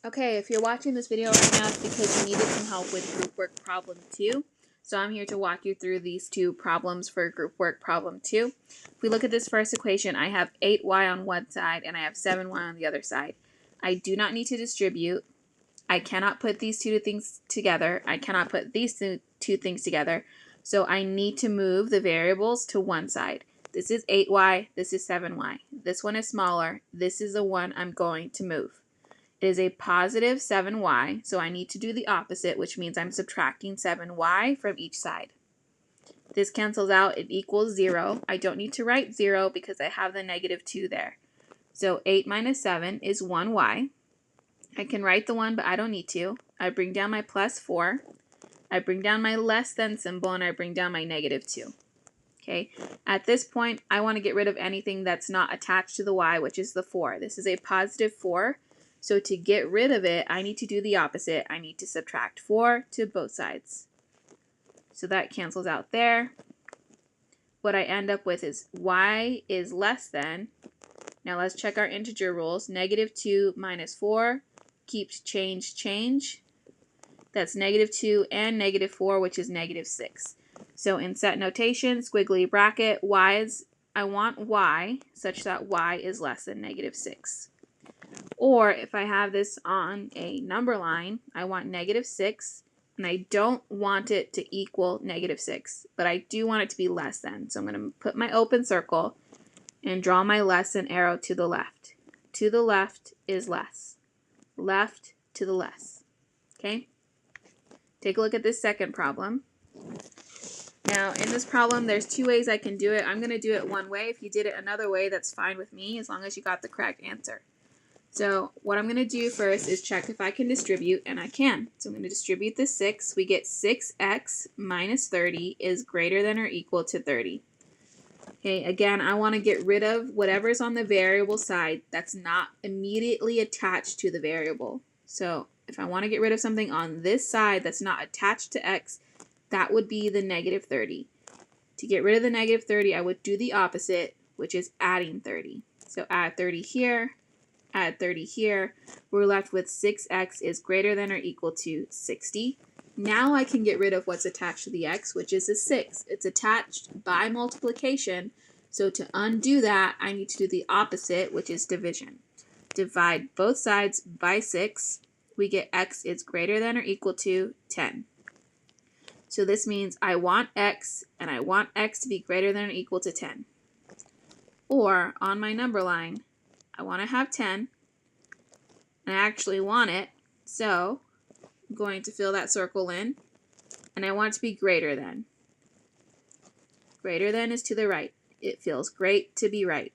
Okay, if you're watching this video right now, it's because you needed some help with group work problem 2. So I'm here to walk you through these two problems for group work problem 2. If we look at this first equation, I have 8y on one side and I have 7y on the other side. I do not need to distribute. I cannot put these two things together. I cannot put these two things together. So I need to move the variables to one side. This is 8y, this is 7y. This one is smaller. This is the one I'm going to move. It is a positive 7y, so I need to do the opposite, which means I'm subtracting 7y from each side. This cancels out, it equals 0. I don't need to write 0 because I have the negative 2 there. So 8 minus 7 is 1y. I can write the 1, but I don't need to. I bring down my plus 4. I bring down my less than symbol, and I bring down my negative 2. Okay, at this point, I want to get rid of anything that's not attached to the y, which is the 4. This is a positive 4. So to get rid of it, I need to do the opposite. I need to subtract 4 to both sides. So that cancels out there. What I end up with is y is less than. Now let's check our integer rules. Negative 2 minus 4 keeps change. That's negative 2 and negative 4, which is negative 6. So in set notation, squiggly bracket, I want y such that y is less than negative 6. Or if I have this on a number line, I want negative 6, and I don't want it to equal negative 6, but I do want it to be less than. So I'm going to put my open circle and draw my less than arrow to the left. To the left is less. Left to the less. Okay? Take a look at this second problem. Now, in this problem, there's two ways I can do it. I'm going to do it one way. If you did it another way, that's fine with me, as long as you got the correct answer. So what I'm going to do first is check if I can distribute, and I can. So I'm going to distribute the 6. We get 6x minus 30 is greater than or equal to 30. Okay, again, I want to get rid of whatever's on the variable side that's not immediately attached to the variable. So if I want to get rid of something on this side that's not attached to x, that would be the negative 30. To get rid of the negative 30, I would do the opposite, which is adding 30. So add 30 here. Add 30 here, we're left with 6x is greater than or equal to 60. Now I can get rid of what's attached to the x, which is a 6. It's attached by multiplication, so to undo that, I need to do the opposite, which is division. Divide both sides by 6. We get x is greater than or equal to 10. So this means I want x, and I want x to be greater than or equal to 10. Or, on my number line, I want to have 10, and I actually want it, so I'm going to fill that circle in, and I want it to be greater than. Greater than is to the right. It feels great to be right.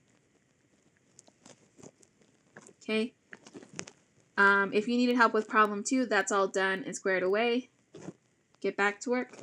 Okay. If you needed help with problem 2, that's all done and squared away. Get back to work.